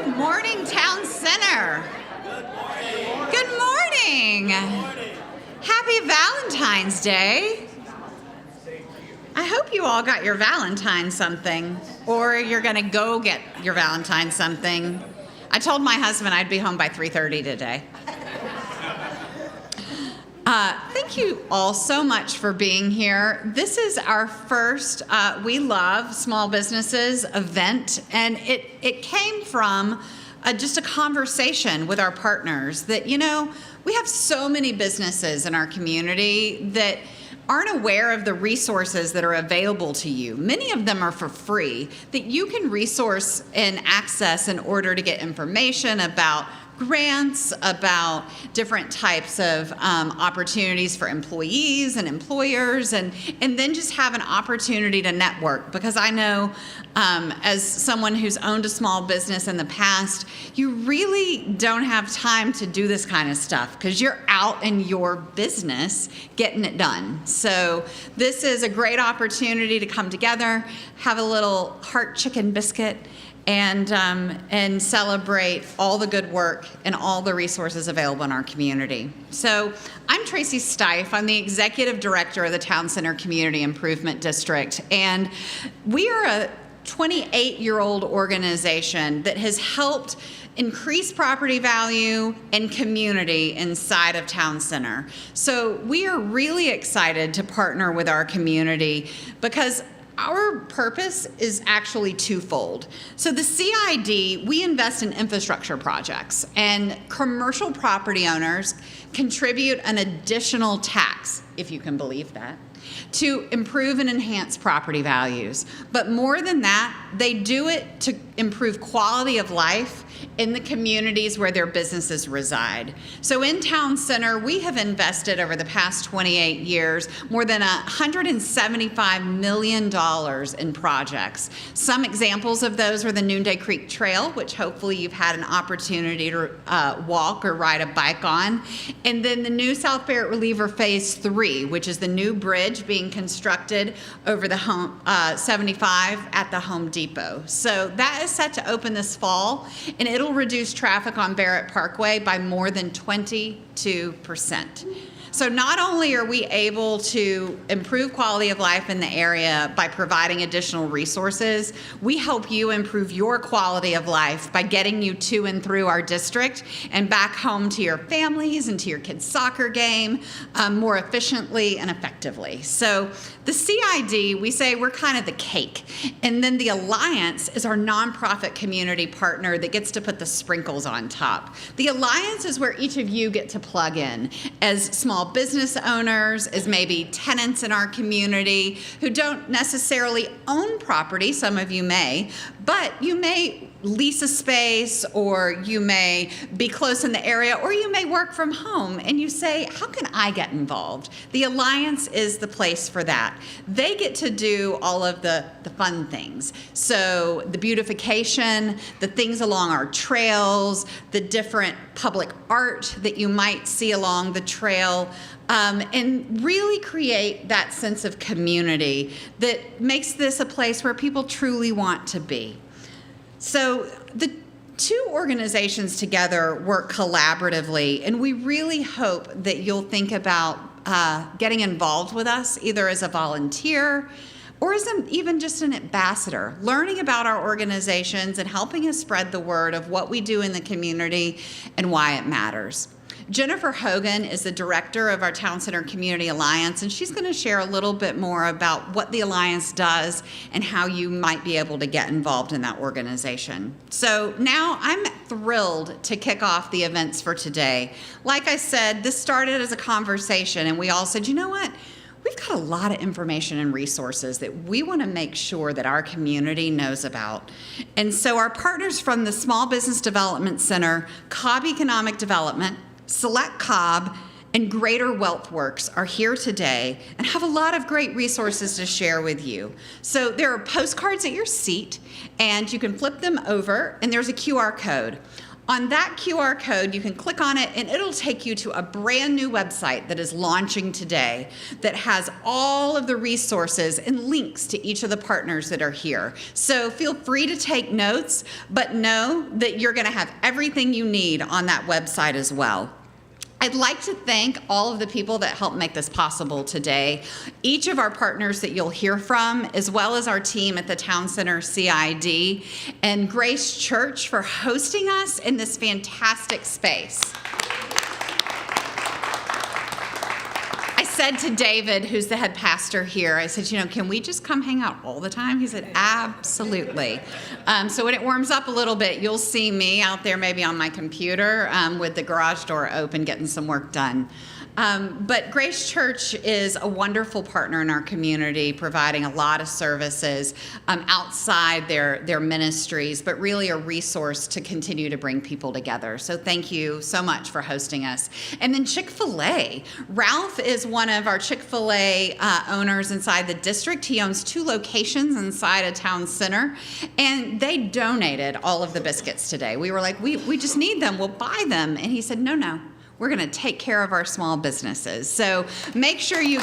Good morning, Town Center. Good morning. Happy Valentine's Day. I hope you all got your Valentine something, or you're going to go get your Valentine something. I told my husband I'd be home by 3:30 today. Thank you all so much for being here. This is our first We Love Small Businesses event, and it came from just a conversation with our partners that, we have so many businesses in our community that aren't aware of the resources that are available to you. Many of them are for free that you can resource and access in order to get information about grants, about different types of opportunities for employees and employers, and then just have an opportunity to network. Because I know as someone who's owned a small business in the past, you really don't have time to do this kind of stuff because you're out in your business getting it done. So this is a great opportunity to come together, have a little heart chicken biscuit, and celebrate all the good work and all the resources available in our community. So I'm Tracy Stife. I'm the Executive Director of the Town Center Community Improvement District, and we are a 28-year-old organization that has helped increase property value and community inside of Town Center. So we are really excited to partner with our community because our purpose is actually twofold. So the CID, we invest in infrastructure projects, and commercial property owners contribute an additional tax, if you can believe that, to improve and enhance property values. But more than that, they do it to improve quality of life in the communities where their businesses reside. So in Town Center, we have invested over the past 28 years more than $175 million in projects. Some examples of those are the Noonday Creek Trail, which hopefully you've had an opportunity to walk or ride a bike on, and then the new South Barrett Reliever Phase 3, which is the new bridge being constructed over the 75 at the Home Depot. So that is set to open this fall, and it'll reduce traffic on Barrett Parkway by more than 22%. So not only are we able to improve quality of life in the area by providing additional resources, we help you improve your quality of life by getting you to and through our district and back home to your families and to your kids' soccer game more efficiently and effectively. So the CID, we say we're kind of the cake. And then the Alliance is our nonprofit community partner that gets to put the sprinkles on top. The Alliance is where each of you get to plug in as small business owners, as maybe tenants in our community who don't necessarily own property. Some of you may, but you may lease a space, or you may be close in the area, or you may work from home, and you say, how can I get involved? The Alliance is the place for that. They get to do all of the fun things. So the beautification, the things along our trails, the different public art that you might see along the trail, and really create that sense of community that makes this a place where people truly want to be. So the two organizations together work collaboratively, and we really hope that you'll think about getting involved with us, either as a volunteer or as even just an ambassador, learning about our organizations and helping us spread the word of what we do in the community and why it matters. Jennifer Hogan is the director of our Town Center Community Alliance, and she's going to share a little bit more about what the Alliance does and how you might be able to get involved in that organization. So now I'm thrilled to kick off the events for today. Like I said, this started as a conversation, and we all said, you know what? We've got a lot of information and resources that we want to make sure that our community knows about. And so our partners from the Small Business Development Center, Cobb Economic Development, Select Cobb, and Greater Wealth Works are here today and have a lot of great resources to share with you. So there are postcards at your seat, and you can flip them over, and there's a QR code. On that QR code, you can click on it and it'll take you to a brand new website that is launching today that has all of the resources and links to each of the partners that are here. So feel free to take notes, but know that you're going to have everything you need on that website as well. I'd like to thank all of the people that helped make this possible today. Each of our partners that you'll hear from, as well as our team at the Town Center CID, and Grace Church for hosting us in this fantastic space. I said to David, who's the head pastor here, I said, can we just come hang out all the time? He said, absolutely. So when it warms up a little bit, you'll see me out there maybe on my computer with the garage door open, getting some work done. But Grace Church is a wonderful partner in our community, providing a lot of services outside their ministries, but really a resource to continue to bring people together. So thank you so much for hosting us. And then Chick-fil-A. Ralph is one of our Chick-fil-A owners inside the district. He owns 2 locations inside a town center, and they donated all of the biscuits today. We were like, we just need them. We'll buy them. And he said, no. We're going to take care of our small businesses. So make sure you,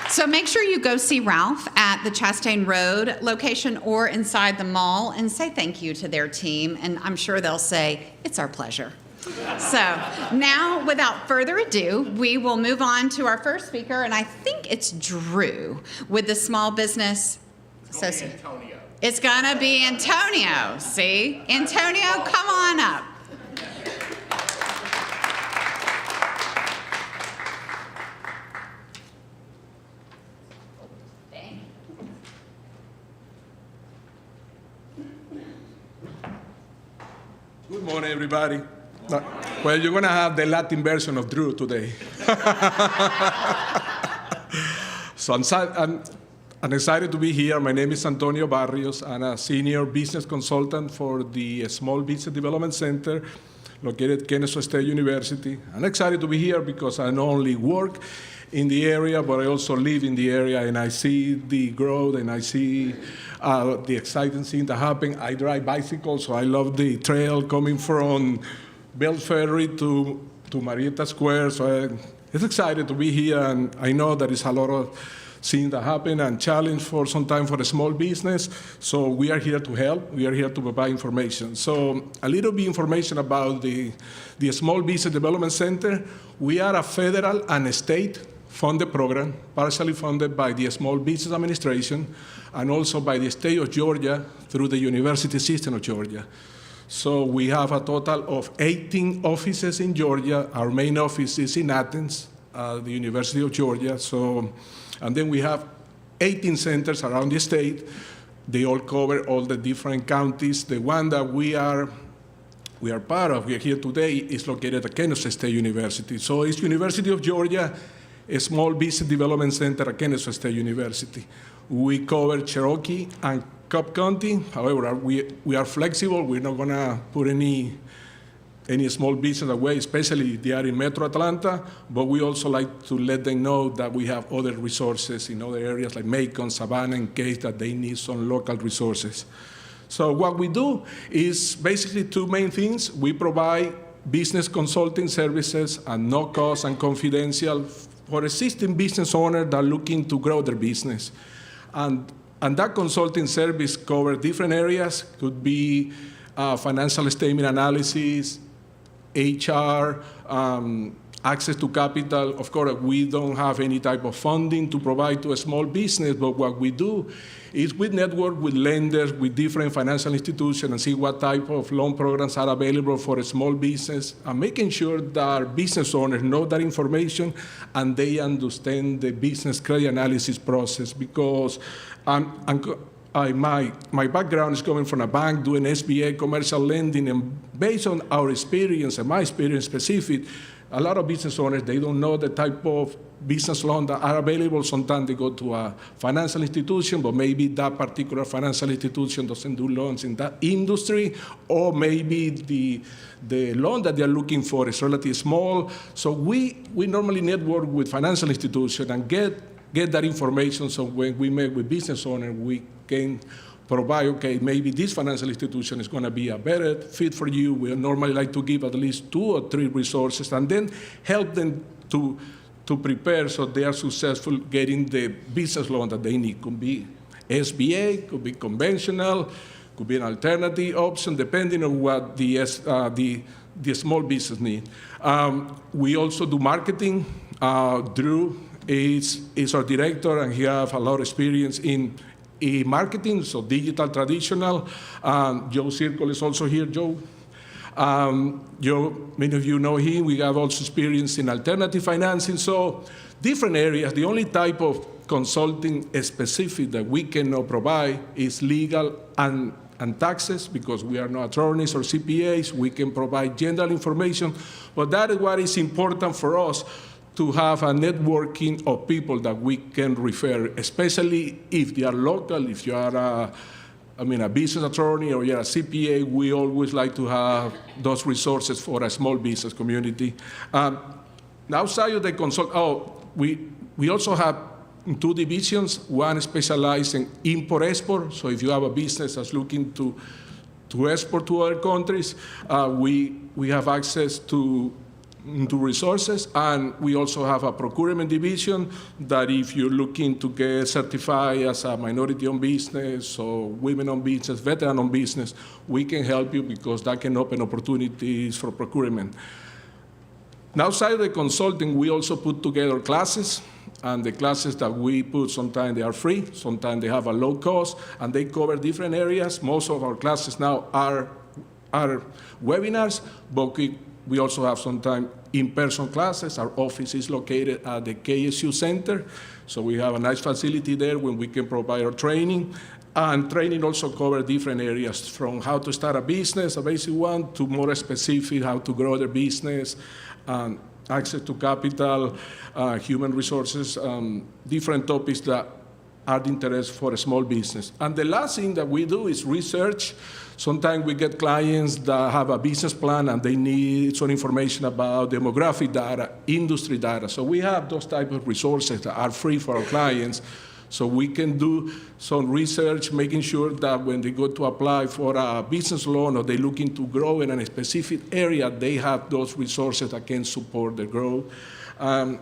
So make sure you go see Ralph at the Chastain Road location or inside the mall and say thank you to their team. And I'm sure they'll say, it's our pleasure. So now, without further ado, we will move on to our first speaker. And I think it's Drew with the Small Business Association. It's gonna be Antonio, see? Antonio, come on up. Good morning, everybody. Well, you're gonna have the Latin version of Drew today. So I'm excited to be here. My name is Antonio Barrios. I'm a senior business consultant for the Small Business Development Center located at Kennesaw State University. I'm excited to be here because I not only work in the area, but I also live in the area, and I see the growth, and I see the exciting things that happen. I drive bicycles, so I love the trail coming from Bell Ferry to Marietta Square. So it's excited to be here, and I know there is a lot of things that happen and challenge for some time for a small business. So we are here to help. We are here to provide information. So a little bit information about the Small Business Development Center. We are a federal and state funded program, partially funded by the Small Business Administration and also by the state of Georgia through the University System of Georgia. So we have a total of 18 offices in Georgia. Our main office is in Athens, the University of Georgia. And then we have 18 centers around the state. They all cover all the different counties. The one that we are part of, we are here today, is located at Kennesaw State University. So it's University of Georgia, a Small Business Development Center at Kennesaw State University. We cover Cherokee and Cobb County. However, we are flexible. We're not going to put any small business away, especially if they are in Metro Atlanta, but we also like to let them know that we have other resources in other areas like Macon, Savannah, in case that they need some local resources. So what we do is basically 2 main things. We provide business consulting services and no cost and confidential for existing business owners that are looking to grow their business. And that consulting service covers different areas. Could be financial statement analysis, HR, access to capital. Of course, we don't have any type of funding to provide to a small business, but what we do is we network with lenders, with different financial institutions, and see what type of loan programs are available for a small business, and making sure that our business owners know that information and they understand the business credit analysis process. Because my background is coming from a bank doing SBA commercial lending, and based on our experience and my experience specific, a lot of business owners, they don't know the type of business loan that are available. Sometimes they go to a financial institution, but maybe that particular financial institution doesn't do loans in that industry, or maybe the loan that they're looking for is relatively small. So we normally network with financial institutions and get get that information so when we meet with business owners, we can provide, okay, maybe this financial institution is going to be a better fit for you. We normally like to give at least 2 or 3 resources and then help them to prepare so they are successful getting the business loan that they need. Could be SBA, could be conventional, could be an alternative option, depending on what the small business need. We also do marketing. Drew is our director, and he has a lot of experience in marketing, so digital, traditional. Joe Circle is also here. Joe, many of you know him. We have also experience in alternative financing, so different areas. The only type of consulting specific that we cannot provide is legal and taxes, because we are not attorneys or CPAs. We can provide general information, but that is what is important for us, to have a networking of people that we can refer, especially if they are local. If you are a business attorney or you're a CPA, we always like to have those resources for a small business community. Outside of the we also have 2 divisions. One specialized in import-export. So if you have a business that's looking to export to other countries, we have access to resources. And we also have a procurement division that if you're looking to get certified as a minority-owned business or women-owned business, veteran-owned business, we can help you, because that can open opportunities for procurement. Now, outside of the consulting, we also put together classes. And the classes that we put, sometimes they are free, sometimes they have a low cost, and they cover different areas. Most of our classes now are webinars, but we also have sometimes in-person classes. Our office is located at the KSU Center, so we have a nice facility there when we can provide our training. And training also covers different areas, from how to start a business, a basic one, to more specific, how to grow their business, access to capital, human resources, different topics that are of interest for a small business. And the last thing that we do is research. Sometimes we get clients that have a business plan and they need some information about demographic data, industry data. So we have those type of resources that are free for our clients. So we can do some research, making sure that when they go to apply for a business loan or they're looking to grow in a specific area, they have those resources that can support their growth. And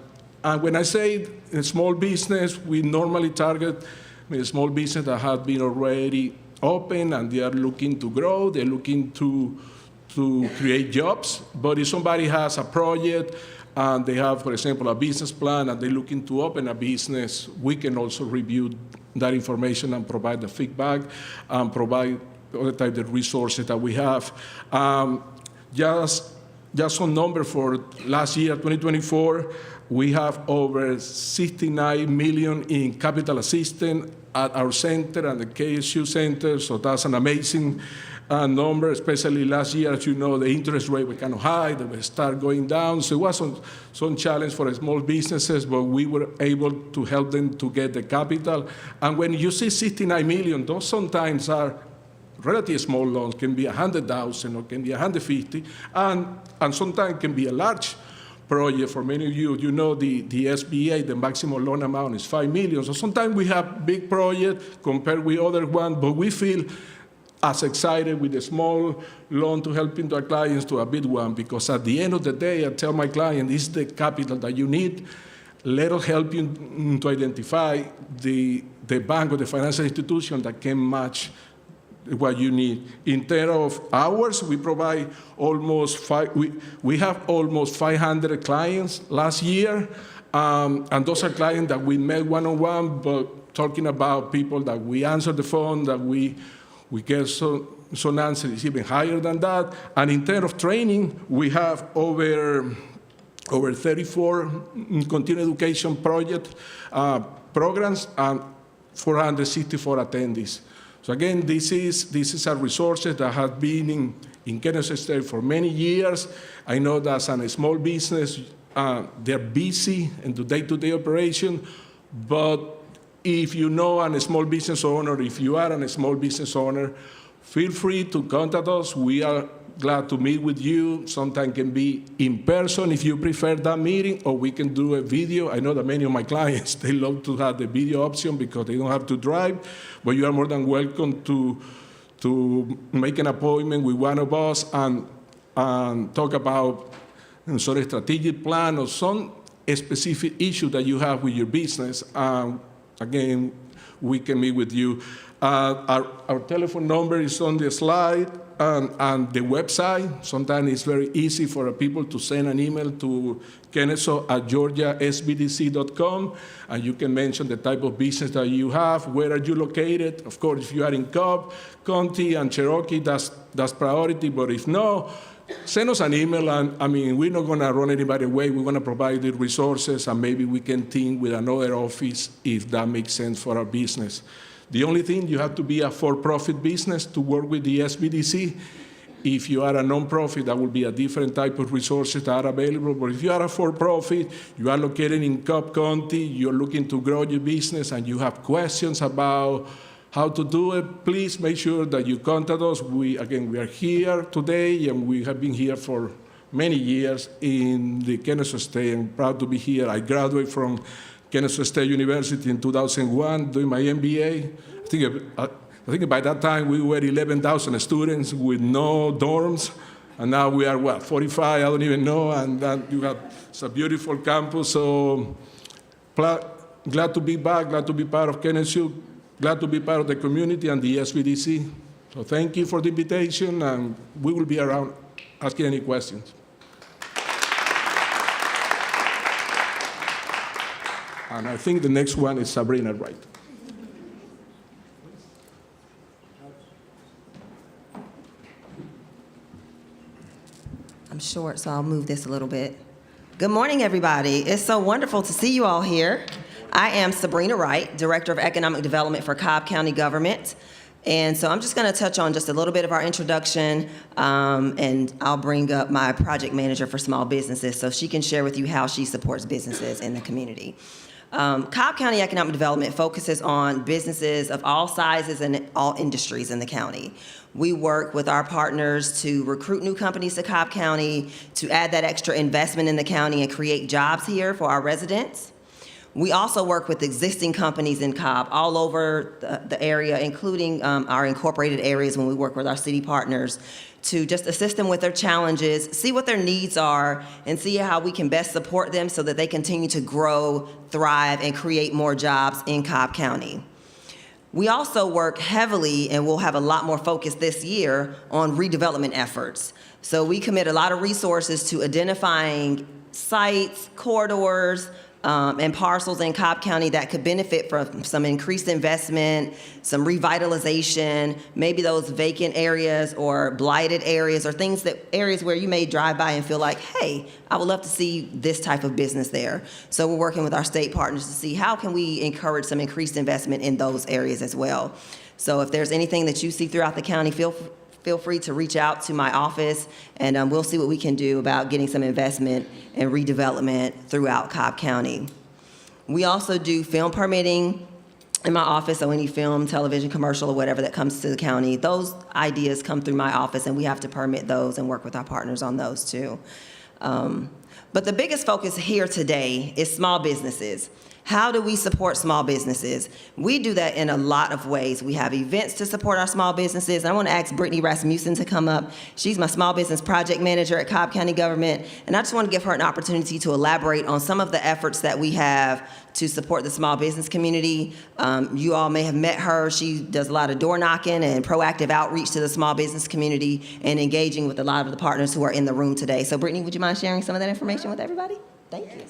when I say a small business, we normally target a small business that has been already open and they are looking to grow, they're looking to create jobs. But if somebody has a project and they have, for example, a business plan and they're looking to open a business, we can also review that information and provide the feedback and provide other types of resources that we have. Just some number for last year, 2024, we have over 69 million in capital assistance at our center and the KSU Center, so that's an amazing number, especially last year. As you know, the interest rate was kind of high, they will start going down, so it was some challenge for small businesses, but we were able to help them to get the capital. And when you see 69 million, those sometimes are relatively small loans, can be 100,000 or can be 150, and sometimes can be a large project. For many of you, you know the SBA, the maximum loan amount is 5 million. So sometimes we have big projects compared with other ones, but we feel as excited with a small loan to helping our clients to a big one, because at the end of the day, I tell my client, this is the capital that you need. Let us help you to identify the bank or the financial institution that can match what you need. In terms of hours, we provide we have almost 500 clients last year, and those are clients that we met one-on-one, but talking about people that we answer the phone, that we get some answers even higher than that. And in terms of training, we have over 34 continuing education programs and 464 attendees. So again, this is a resources that have been in Kansas State for many years. I know that as a small business, they're busy in the day-to-day operation, but if you know a small business owner, if you are a small business owner, feel free to contact us. We are glad to meet with you. Sometimes can be in person if you prefer that meeting, or we can do a video. I know that many of my clients, they love to have the video option because they don't have to drive, but you are more than welcome to make an appointment with one of us and talk about sort of strategic plan or some specific issue that you have with your business. Again, we can meet with you. Our telephone number is on the slide and the website. Sometimes it's very easy for people to send an email to kennesaw@georgiasbdc.com, and you can mention the type of business that you have, where are you located. Of course, if you are in Cobb County and Cherokee, that's priority, but if no, send us an email, and we're not going to run anybody away. We're going to provide the resources, and maybe we can team with another office if that makes sense for our business. The only thing, you have to be a for-profit business to work with the SBDC. If you are a nonprofit, that will be a different type of resources that are available. But if you are a for-profit, you are located in Cobb County, you're looking to grow your business, and you have questions about how to do it, please make sure that you contact us. We are here today, and we have been here for many years in the Kennesaw State. I'm proud to be here. I graduated from Kennesaw State University in 2001 doing my MBA. I think by that time we were 11,000 students with no dorms, and now we are, 45? I don't even know, and you have it's a beautiful campus. So glad to be back, glad to be part of Kennesaw, glad to be part of the community and the SBDC. So thank you for the invitation, and we will be around asking any questions. And I think the next one is Sabrina Wright. I'm short, so I'll move this a little bit. Good morning, everybody. It's so wonderful to see you all here. I am Sabrina Wright, Director of Economic Development for Cobb County Government. And so I'm just going to touch on just a little bit of our introduction, and I'll bring up my project manager for small businesses so she can share with you how she supports businesses in the community. Cobb County Economic Development focuses on businesses of all sizes and all industries in the county. We work with our partners to recruit new companies to Cobb County, to add that extra investment in the county and create jobs here for our residents. We also work with existing companies in Cobb all over the area, including our incorporated areas when we work with our city partners, to just assist them with their challenges, see what their needs are, and see how we can best support them so that they continue to grow, thrive, and create more jobs in Cobb County. We also work heavily, and we'll have a lot more focus this year, on redevelopment efforts. So we commit a lot of resources to identifying sites, corridors, and parcels in Cobb County that could benefit from some increased investment, some revitalization, maybe those vacant areas or blighted areas or areas where you may drive by and feel like, hey, I would love to see this type of business there. So we're working with our state partners to see how can we encourage some increased investment in those areas as well. So if there's anything that you see throughout the county, feel free to reach out to my office, and we'll see what we can do about getting some investment and redevelopment throughout Cobb County. We also do film permitting in my office, so any film, television, commercial, or whatever that comes to the county, those ideas come through my office, and we have to permit those and work with our partners on those too. But the biggest focus here today is small businesses. How do we support small businesses? We do that in a lot of ways. We have events to support our small businesses. I want to ask Brittany Rasmussen to come up. She's my small business project manager at Cobb County Government, and I just want to give her an opportunity to elaborate on some of the efforts that we have to support the small business community. You all may have met her. She does a lot of door knocking and proactive outreach to the small business community and engaging with a lot of the partners who are in the room today. So Brittany, would you mind sharing some of that information with everybody? Thank you.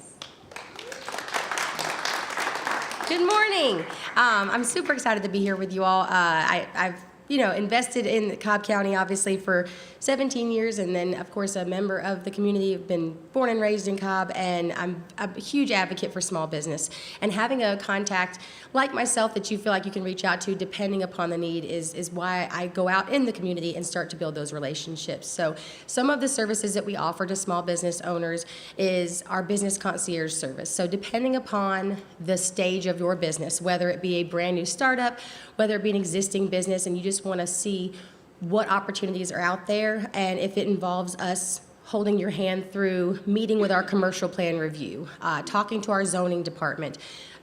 Good morning. I'm super excited to be here with you all. I've invested in Cobb County, obviously, for 17 years, and then, of course, a member of the community. I've been born and raised in Cobb, and I'm a huge advocate for small business. And having a contact like myself that you feel like you can reach out to depending upon the need is why I go out in the community and start to build those relationships. So some of the services that we offer to small business owners is our business concierge service. So depending upon the stage of your business, whether it be a brand new startup, whether it be an existing business, and you just want to see what opportunities are out there, and if it involves us holding your hand through meeting with our commercial plan review, talking to our zoning department.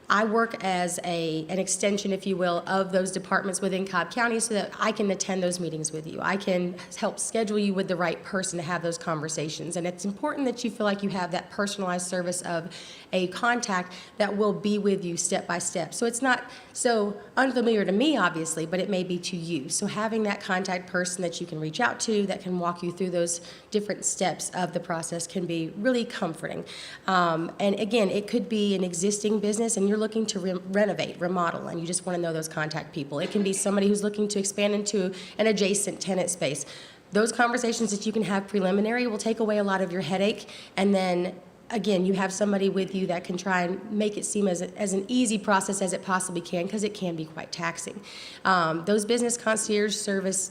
I work as an extension, if you will, of those departments within Cobb County so that I can attend those meetings with you. I can help schedule you with the right person to have those conversations. And it's important that you feel like you have that personalized service of a contact that will be with you step by step. So it's not so unfamiliar to me, obviously, but it may be to you. So having that contact person that you can reach out to, that can walk you through those different steps of the process can be really comforting. And again, it could be an existing business and you're looking to renovate, remodel, and you just want to know those contact people. It can be somebody who's looking to expand into an adjacent tenant space. Those conversations that you can have preliminary will take away a lot of your headache, and then again, you have somebody with you that can try and make it seem as an easy process as it possibly can, because it can be quite taxing. Those business concierge service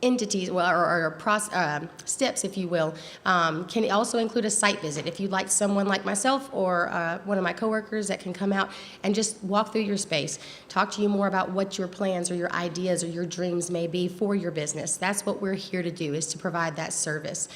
entities, well, or steps, if you will, can also include a site visit. If you'd like someone like myself or one of my coworkers that can come out and just walk through your space, talk to you more about what your plans or your ideas or your dreams may be for your business. That's what we're here to do, is to provide that service.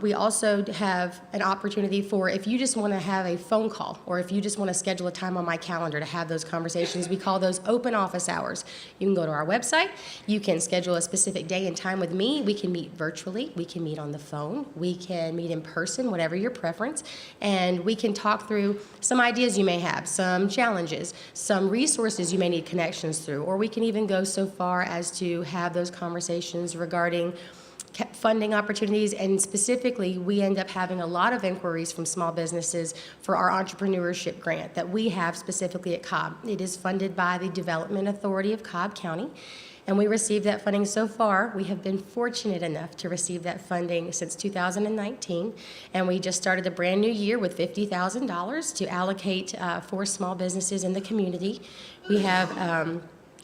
We also have an opportunity for, if you just want to have a phone call or if you just want to schedule a time on my calendar to have those conversations, we call those open office hours. You can go to our website, you can schedule a specific day and time with me. We can meet virtually, we can meet on the phone, we can meet in person, whatever your preference, and we can talk through some ideas you may have, some challenges, some resources you may need connections through, or we can even go so far as to have those conversations regarding funding opportunities, and specifically, we end up having a lot of inquiries from small businesses for our entrepreneurship grant that we have specifically at Cobb. It is funded by the Development Authority of Cobb County, and we received that funding so far. We have been fortunate enough to receive that funding since 2019, and we just started a brand new year with $50,000 to allocate for small businesses in the community. We have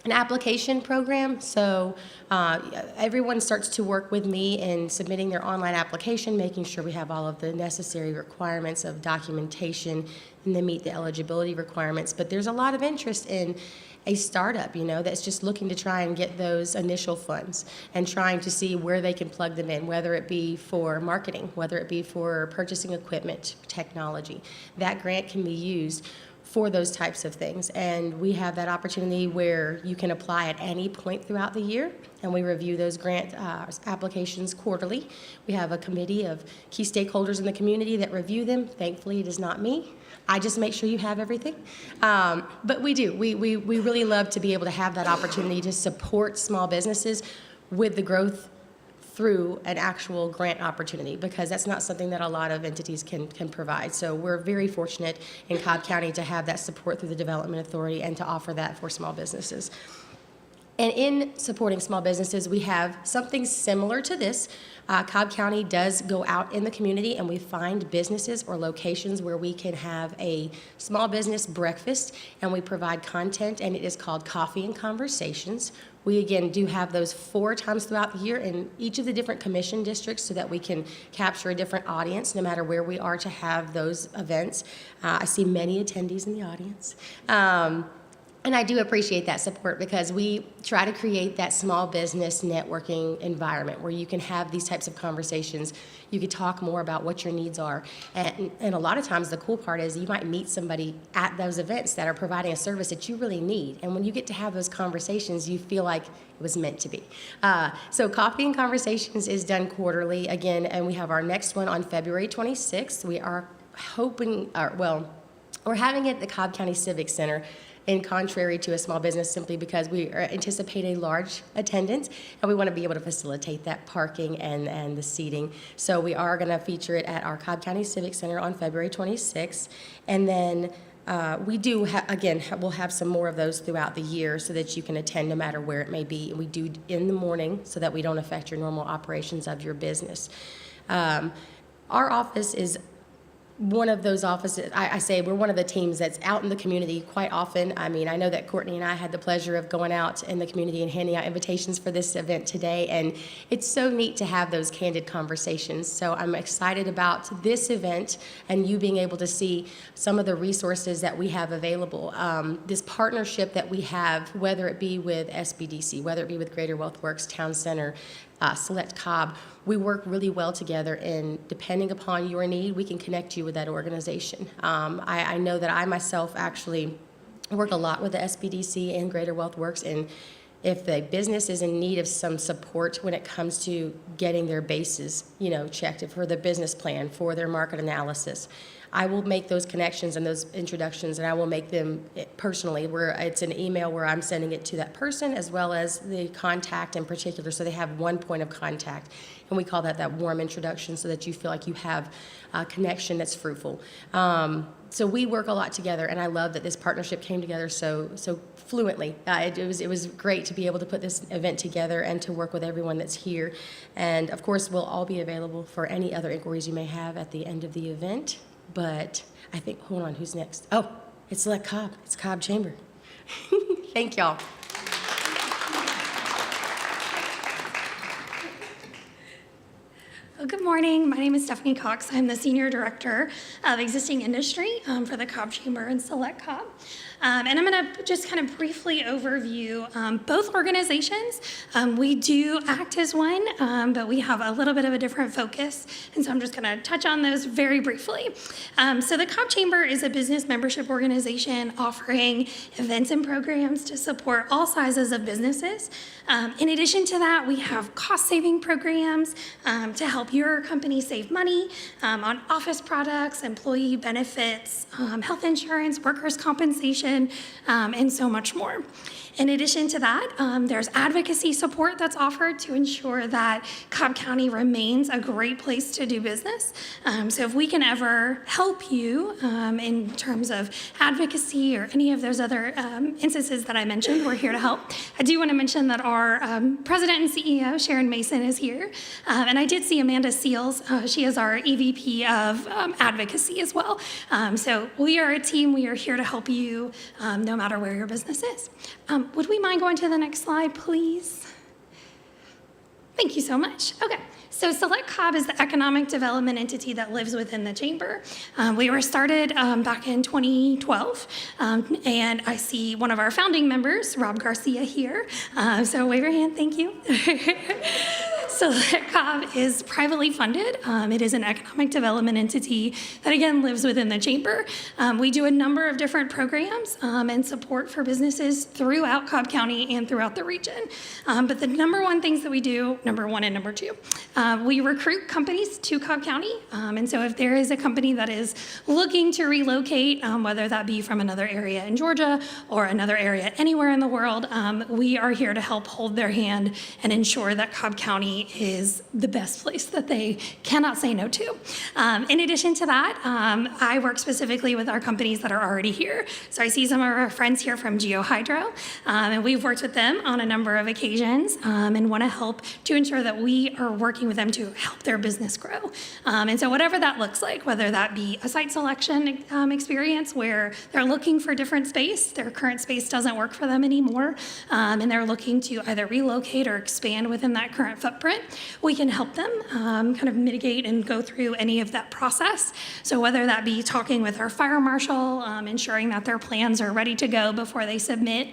an application program, so everyone starts to work with me in submitting their online application, making sure we have all of the necessary requirements of documentation and then meet the eligibility requirements. But there's a lot of interest in a startup, that's just looking to try and get those initial funds and trying to see where they can plug them in, whether it be for marketing, whether it be for purchasing equipment, technology. That grant can be used for those types of things. And we have that opportunity where you can apply at any point throughout the year, and we review those grant applications quarterly. We have a committee of key stakeholders in the community that review them. Thankfully, it is not me. I just make sure you have everything. But we do. We really love to be able to have that opportunity to support small businesses with the growth through an actual grant opportunity, because that's not something that a lot of entities can provide. So we're very fortunate in Cobb County to have that support through the Development Authority and to offer that for small businesses. And in supporting small businesses, we have something similar to this. Cobb County does go out in the community and we find businesses or locations where we can have a small business breakfast, and we provide content, and it is called Coffee and Conversations. We, again, do have those 4 times throughout the year in each of the different commission districts so that we can capture a different audience no matter where we are to have those events. I see many attendees in the audience. And I do appreciate that support, because we try to create that small business networking environment where you can have these types of conversations. You can talk more about what your needs are. And a lot of times the cool part is you might meet somebody at those events that are providing a service that you really need. And when you get to have those conversations, you feel like it was meant to be. So Coffee and Conversations is done quarterly, again, and we have our next one on February 26th. We are hoping, we're having it at the Cobb County Civic Center, in contrary to a small business, simply because we anticipate a large attendance and we want to be able to facilitate that parking and the seating. So we are going to feature it at our Cobb County Civic Center on February 26th. And then we do, we'll have some more of those throughout the year so that you can attend no matter where it may be. And we do in the morning so that we don't affect your normal operations of your business. Our office is one of those offices, I say we're one of the teams that's out in the community quite often. I mean, I know that Courtney and I had the pleasure of going out in the community and handing out invitations for this event today, and it's so neat to have those candid conversations. So I'm excited about this event and you being able to see some of the resources that we have available. This partnership that we have, whether it be with SBDC, whether it be with Greater Wealth Works, Town Center, Select Cobb, we work really well together, and depending upon your need, we can connect you with that organization. I know that I myself actually work a lot with the SBDC and Greater Wealth Works, and if the business is in need of some support when it comes to getting their bases, checked for their business plan, for their market analysis, I will make those connections and those introductions, and I will make them personally, where it's an email where I'm sending it to that person as well as the contact in particular, so they have one point of contact. And we call that warm introduction, so that you feel like you have a connection that's fruitful. So we work a lot together, and I love that this partnership came together so fluently. It was great to be able to put this event together and to work with everyone that's here. And of course, we'll all be available for any other inquiries you may have at the end of the event. But I think, hold on, who's next? Oh, it's Select Cobb. It's Cobb Chamber. Thank y'all. Well, good morning. My name is Stephanie Cox. I'm the Senior Director of Existing Industry for the Cobb Chamber and Select Cobb. And I'm going to just kind of briefly overview both organizations. We do act as one, but we have a little bit of a different focus. And so I'm just going to touch on those very briefly. So the Cobb Chamber is a business membership organization offering events and programs to support all sizes of businesses. In addition to that, we have cost-saving programs to help your company save money on office products, employee benefits, health insurance, workers' compensation, and so much more. In addition to that, there's advocacy support that's offered to ensure that Cobb County remains a great place to do business. So if we can ever help you in terms of advocacy or any of those other instances that I mentioned, we're here to help. I do want to mention that our president and CEO, Sharon Mason, is here. And I did see Amanda Seals. She is our EVP of advocacy as well. So we are a team. We are here to help you no matter where your business is. Would we mind going to the next slide, please? Thank you so much. Okay, so Select Cobb is the economic development entity that lives within the chamber. We were started back in 2012, and I see one of our founding members, Rob Garcia, here. So wave your hand, thank you. Select Cobb is privately funded. It is an economic development entity that, again, lives within the chamber. We do a number of different programs and support for businesses throughout Cobb County and throughout the region. But the number one things that we do, number one and number two, we recruit companies to Cobb County. And so if there is a company that is looking to relocate, whether that be from another area in Georgia or another area anywhere in the world, we are here to help hold their hand and ensure that Cobb County is the best place that they cannot say no to. In addition to that, I work specifically with our companies that are already here. So I see some of our friends here from GeoHydro, and we've worked with them on a number of occasions and want to help to ensure that we are working with them to help their business grow. And so whatever that looks like, whether that be a site selection experience where they're looking for different space, their current space doesn't work for them anymore, and they're looking to either relocate or expand within that current footprint, we can help them kind of mitigate and go through any of that process. So whether that be talking with our fire marshal, ensuring that their plans are ready to go before they submit,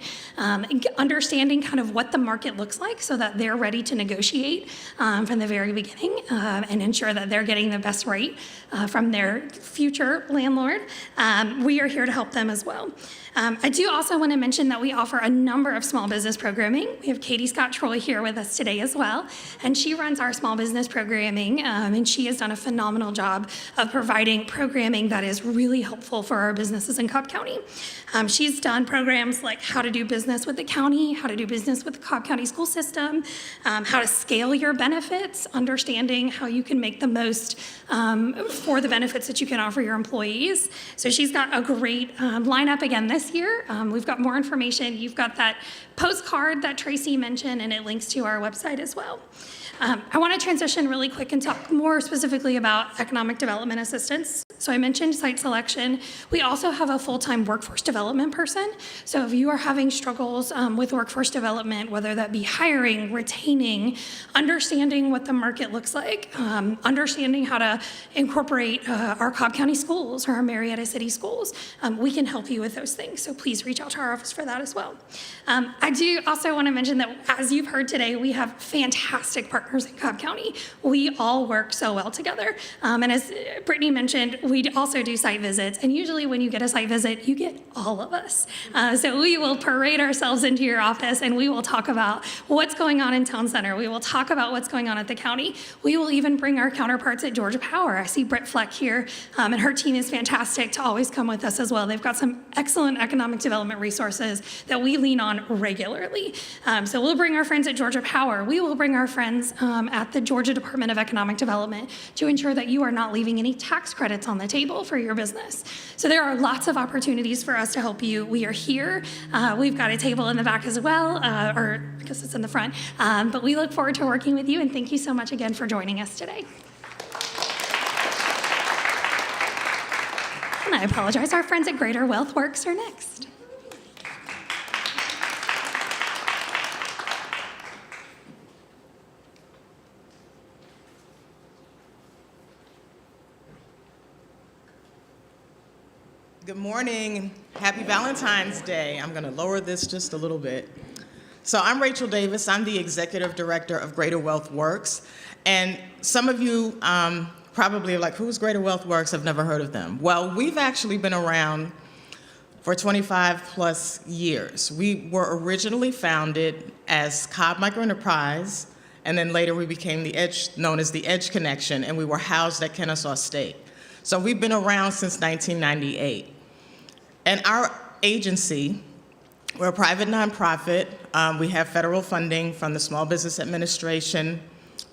understanding kind of what the market looks like so that they're ready to negotiate from the very beginning and ensure that they're getting the best rate from their future landlord. We are here to help them as well. I do also want to mention that we offer a number of small business programming. We have Katie Scott Troy here with us today as well, and she runs our small business programming, and she has done a phenomenal job of providing programming that is really helpful for our businesses in Cobb County. She's done programs like how to do business with the county, how to do business with the Cobb County school system, how to scale your benefits, understanding how you can make the most for the benefits that you can offer your employees. So she's got a great lineup again this year. We've got more information. You've got that postcard that Tracy mentioned, and it links to our website as well. I want to transition really quick and talk more specifically about economic development assistance. So I mentioned site selection. We also have a full-time workforce development person. So if you are having struggles with workforce development, whether that be hiring, retaining, understanding what the market looks like, understanding how to incorporate our Cobb County schools or our Marietta City schools, we can help you with those things. So please reach out to our office for that as well. I do also want to mention that, as you've heard today, we have fantastic partners in Cobb County. We all work so well together. And as Brittany mentioned, we also do site visits. And usually when you get a site visit, you get all of us. So we will parade ourselves into your office and we will talk about what's going on in Town Center. We will talk about what's going on at the county. We will even bring our counterparts at Georgia Power. I see Britt Fleck here, and her team is fantastic to always come with us as well. They've got some excellent economic development resources that we lean on regularly. So we'll bring our friends at Georgia Power. We will bring our friends at the Georgia Department of Economic Development to ensure that you are not leaving any tax credits on the table for your business. So there are lots of opportunities for us to help you. We are here. We've got a table in the back as well, or I guess it's in the front. But we look forward to working with you, and thank you so much again for joining us today. And I apologize, our friends at Greater Wealth Works are next. Good morning. Happy Valentine's Day. I'm going to lower this just a little bit. So I'm Rachel Davis. I'm the Executive Director of Greater Wealth Works. And some of you probably are like, who's Greater Wealth Works? I've never heard of them. Well, we've actually been around for 25 plus years. We were originally founded as Cobb Microenterprise, and then later we became known as the Edge Connection, and we were housed at Kennesaw State. So we've been around since 1998. And our agency, we're a private nonprofit. We have federal funding from the Small Business Administration.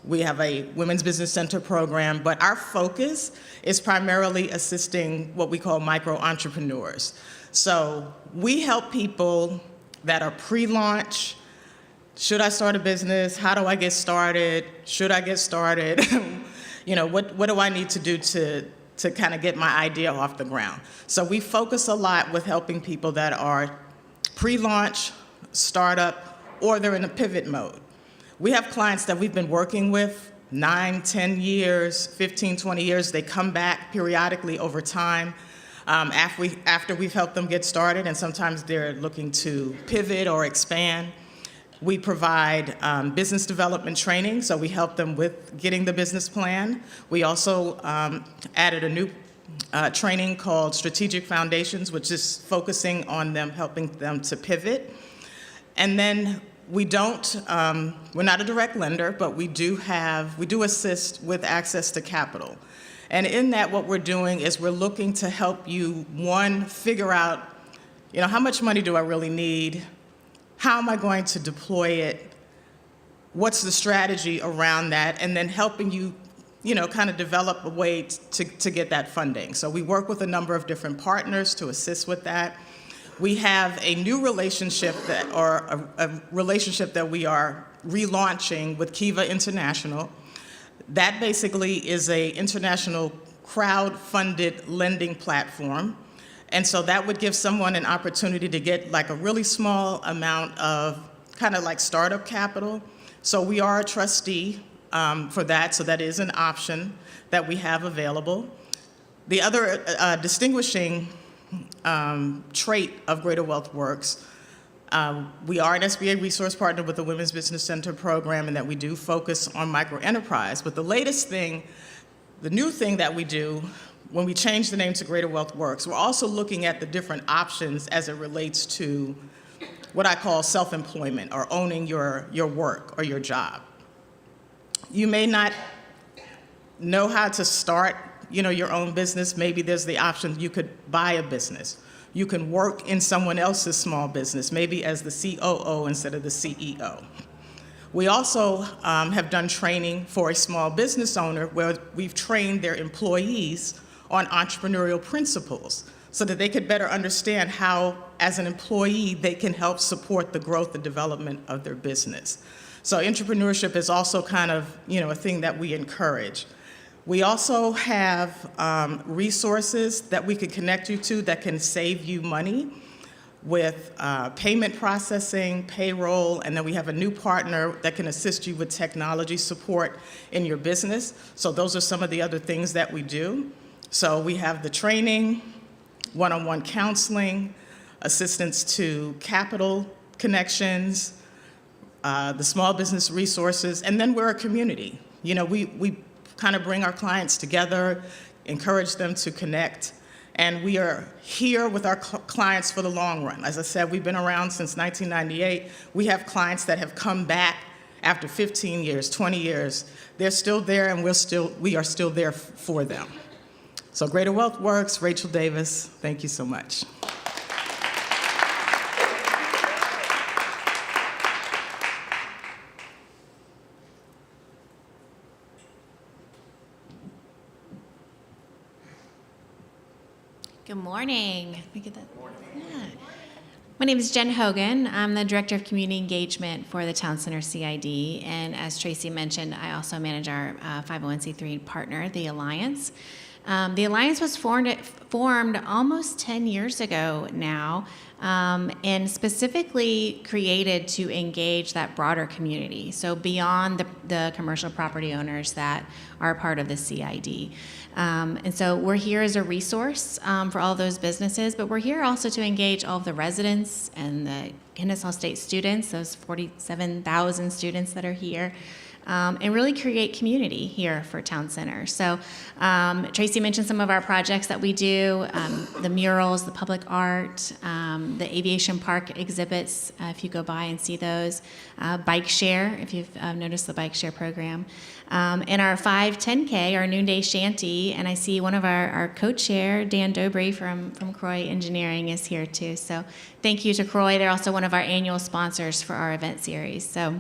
We have a Women's Business Center program, but our focus is primarily assisting what we call micro-entrepreneurs. So we help people that are pre-launch. Should I start a business? How do I get started? Should I get started? What do I need to do to kind of get my idea off the ground? So we focus a lot with helping people that are pre-launch, startup, or they're in a pivot mode. We have clients that we've been working with 9, 10 years, 15, 20 years. They come back periodically over time after we've helped them get started, and sometimes they're looking to pivot or expand. We provide business development training, so we help them with getting the business plan. We also added a new training called Strategic Foundations, which is focusing on them, helping them to pivot. And then we're not a direct lender, but we do assist with access to capital. And in that, what we're doing is we're looking to help you, one, figure out, how much money do I really need? How am I going to deploy it? What's the strategy around that? And then helping you, kind of develop a way to get that funding. So we work with a number of different partners to assist with that. We have a new relationship a relationship that we are relaunching with Kiva International. That basically is an international crowd-funded lending platform. And so that would give someone an opportunity to get like a really small amount of kind of like startup capital. So we are a trustee for that, so that is an option that we have available. The other distinguishing trait of Greater Wealth Works, we are an SBA resource partner with the Women's Business Center program, and that we do focus on microenterprise. But the new thing that we do, when we change the name to Greater Wealth Works, we're also looking at the different options as it relates to what I call self-employment, or owning your work or your job. You may not know how to start, your own business. Maybe there's the option you could buy a business. You can work in someone else's small business, maybe as the COO instead of the CEO. We also have done training for a small business owner where we've trained their employees on entrepreneurial principles so that they could better understand how, as an employee, they can help support the growth and development of their business. So entrepreneurship is also kind of, a thing that we encourage. We also have resources that we could connect you to that can save you money with payment processing, payroll, and then we have a new partner that can assist you with technology support in your business. So those are some of the other things that we do. So we have the training, one-on-one counseling, assistance to capital connections, the small business resources, and then we're a community. We kind of bring our clients together, encourage them to connect, and we are here with our clients for the long run. As I said, we've been around since 1998. We have clients that have come back after 15 years, 20 years. They're still there, and we are still there for them. So Greater Wealth Works, Rachel Davis, thank you so much. Good morning. Let me get that. Yeah. My name is Jen Hogan. I'm the Director of Community Engagement for the Town Center CID. And as Tracy mentioned, I also manage our 501c3 partner, the Alliance. The Alliance was formed almost 10 years ago now, and specifically created to engage that broader community, so beyond the commercial property owners that are part of the CID. And so we're here as a resource for all those businesses, but we're here also to engage all of the residents and the Kennesaw State students, those 47,000 students that are here, and really create community here for Town Center. So Tracy mentioned some of our projects that we do, the murals, the public art, the aviation park exhibits, if you go by and see those, bike share, if you've noticed the bike share program, and our 5-10K, our noonday shanty, and I see one of our co-chair, Dan Dobry from Croy Engineering is here too. So thank you to Croy. They're also one of our annual sponsors for our event series. So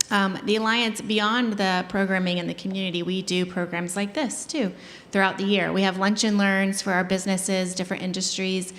the Alliance, beyond the programming in the community, we do programs like this too throughout the year. We have lunch and learns for our businesses, different industries.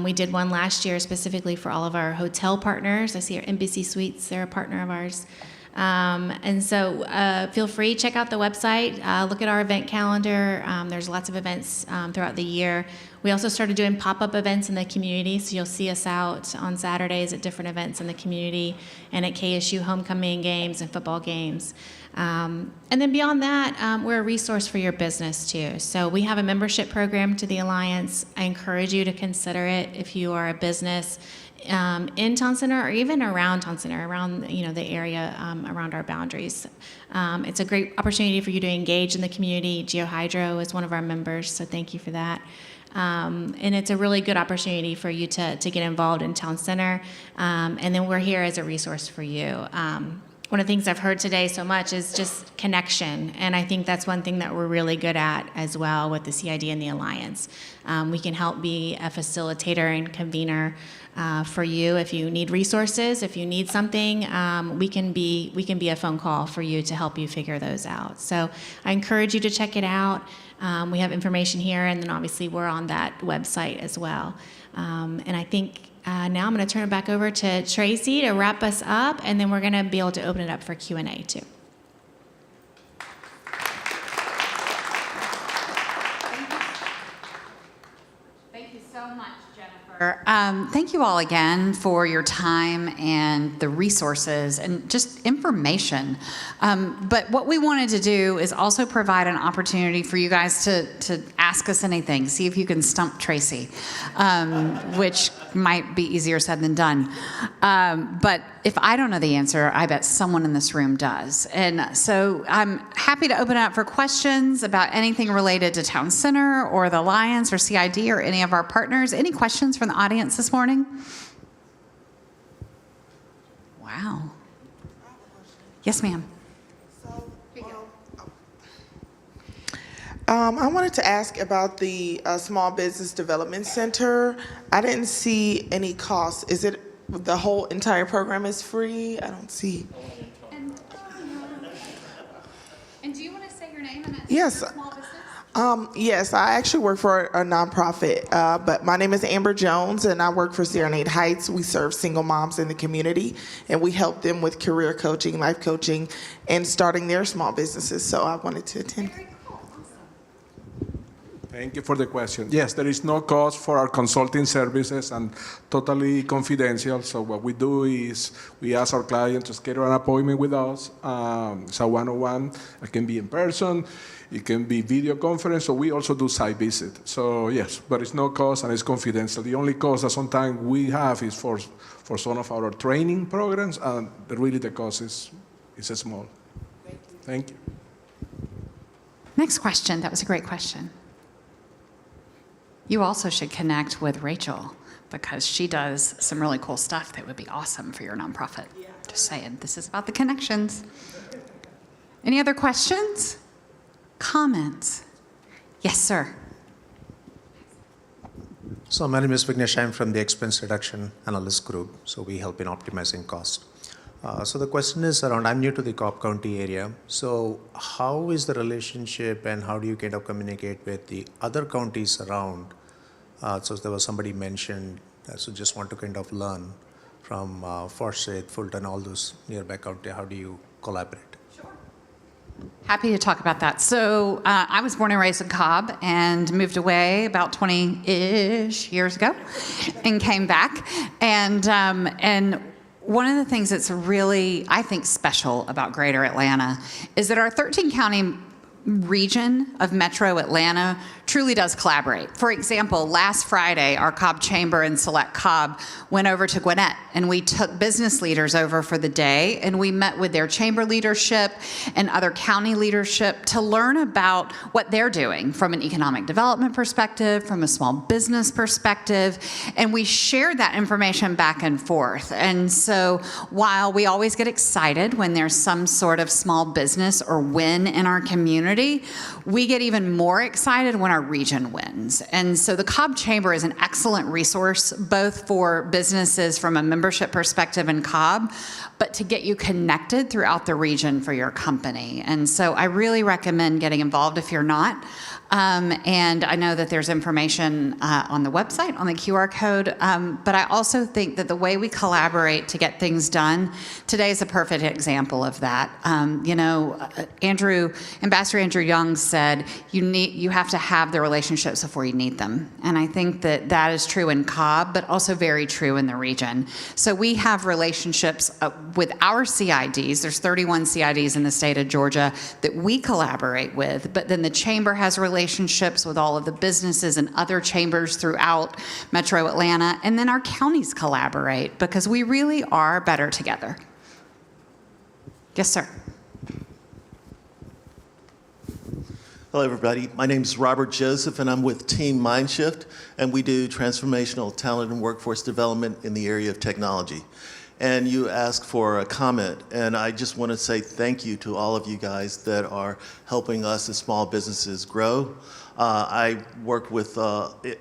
We did one last year specifically for all of our hotel partners. I see our Embassy Suites, they're a partner of ours. And so feel free, check out the website, look at our event calendar. There's lots of events throughout the year. We also started doing pop-up events in the community, so you'll see us out on Saturdays at different events in the community and at KSU homecoming games and football games. And then beyond that, we're a resource for your business too. So we have a membership program to the Alliance. I encourage you to consider it if you are a business in Town Center or even around Town Center, around the area around our boundaries. It's a great opportunity for you to engage in the community. GeoHydro is one of our members, so thank you for that. And it's a really good opportunity for you to get involved in Town Center, and then we're here as a resource for you. One of the things I've heard today so much is just connection, and I think that's one thing that we're really good at as well with the CID and the Alliance. We can help be a facilitator and convener for you if you need resources, if you need something. We can be a phone call for you to help you figure those out. So I encourage you to check it out. We have information here, and then obviously we're on that website as well. And I think now I'm going to turn it back over to Tracy to wrap us up, and then we're going to be able to open it up for Q&A too. Thank you so much, Jennifer. Thank you all again for your time and the resources and just information. But what we wanted to do is also provide an opportunity for you guys to ask us anything, see if you can stump Tracy, which might be easier said than done. But if I don't know the answer, I bet someone in this room does. And so I'm happy to open it up for questions about anything related to Town Center or the Alliance or CID or any of our partners. Any questions from the audience this morning? Wow. Yes, ma'am. I wanted to ask about the Small Business Development Center. I didn't see any costs. Is it the whole entire program is free? I don't see. And do you want to say your name and Yes. small business? Yes, I actually work for a nonprofit, but my name is Amber Jones, and I work for Serenade Heights. We serve single moms in the community, and we help them with career coaching, life coaching, and starting their small businesses. So I wanted to attend. Thank you for the question. Yes, there is no cost for our consulting services and totally confidential. So what we do is we ask our client to schedule an appointment with us. It's a one-on-one. It can be in person. It can be video conference. So we also do site visit. So yes, but it's no cost and it's confidential. The only cost that sometimes we have is for some of our training programs, and really the cost is small. Thank you. Next question. That was a great question. You also should connect with Rachel because she does some really cool stuff that would be awesome for your nonprofit. Just saying, this is about the connections. Any other questions? Comments? Yes, sir. So my name is Vignesh. I'm from the Expense Reduction Analyst Group. So we help in optimizing cost. So the question is around, I'm new to the Cobb County area. So how is the relationship and how do you kind of communicate with the other counties around? So there was somebody mentioned, so just want to kind of learn from Forsyth, Fulton, all those nearby county. How do you collaborate? Happy to talk about that. So I was born and raised in Cobb and moved away about 20-ish years ago and came back. And one of the things that's really, I think, special about Greater Atlanta is that our 13-county region of Metro Atlanta truly does collaborate. For example, last Friday, our Cobb Chamber and Select Cobb went over to Gwinnett, and we took business leaders over for the day, and we met with their chamber leadership and other county leadership to learn about what they're doing from an economic development perspective, from a small business perspective, and we shared that information back and forth. And so while we always get excited when there's some sort of small business or win in our community, we get even more excited when our region wins. And so the Cobb Chamber is an excellent resource, both for businesses from a membership perspective in Cobb, but to get you connected throughout the region for your company. And so I really recommend getting involved if you're not. And I know that there's information on the website, on the QR code, but I also think that the way we collaborate to get things done, today is a perfect example of that. Ambassador Andrew Young said, you have to have the relationships before you need them. And I think that that is true in Cobb, but also very true in the region. So we have relationships with our CIDs. There's 31 CIDs in the state of Georgia that we collaborate with, but then the chamber has relationships with all of the businesses and other chambers throughout Metro Atlanta, and then our counties collaborate because we really are better together. Yes, sir. Hello, everybody. My name is Robert Joseph, and I'm with Team Mindshift, and we do transformational talent and workforce development in the area of technology. And you asked for a comment, and I just want to say thank you to all of you guys that are helping us as small businesses grow. I work with,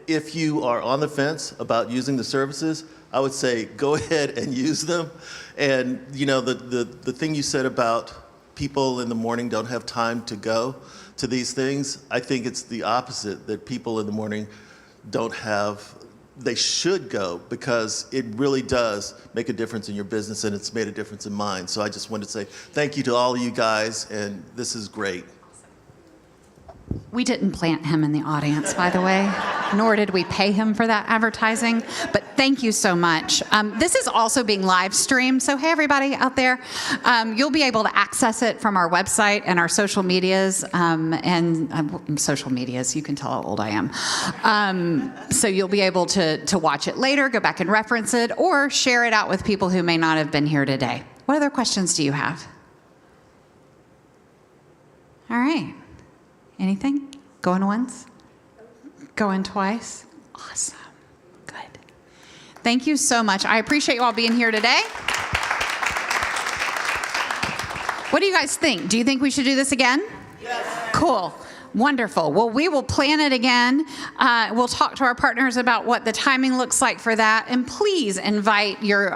if you are on the fence about using the services, I would say go ahead and use them. And you know, the thing you said about people in the morning don't have time to go to these things, I think it's the opposite, that people in the morning don't have, they should go, because it really does make a difference in your business, and it's made a difference in mine. So I just wanted to say thank you to all of you guys, and this is great. We didn't plant him in the audience, by the way, nor did we pay him for that advertising, but thank you so much. This is also being live streamed, so hey, everybody out there, you'll be able to access it from our website and our social medias, social medias, you can tell how old I am. So you'll be able to watch it later, go back and reference it, or share it out with people who may not have been here today. What other questions do you have? All right. Anything? Going once? Going twice? Awesome. Good. Thank you so much. I appreciate you all being here today. What do you guys think? Do you think we should do this again? Yes. Cool. Wonderful. Well, we will plan it again. We'll talk to our partners about what the timing looks like for that. And please invite your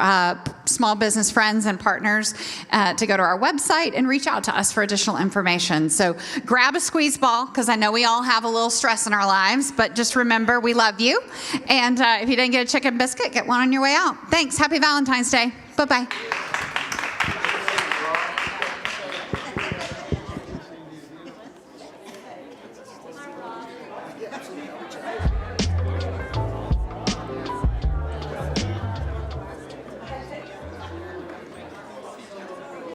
small business friends and partners to go to our website and reach out to us for additional information. So grab a squeeze ball, because I know we all have a little stress in our lives, but just remember we love you. And if you didn't get a chicken biscuit, get one on your way out. Thanks. Happy Valentine's Day. Bye-bye.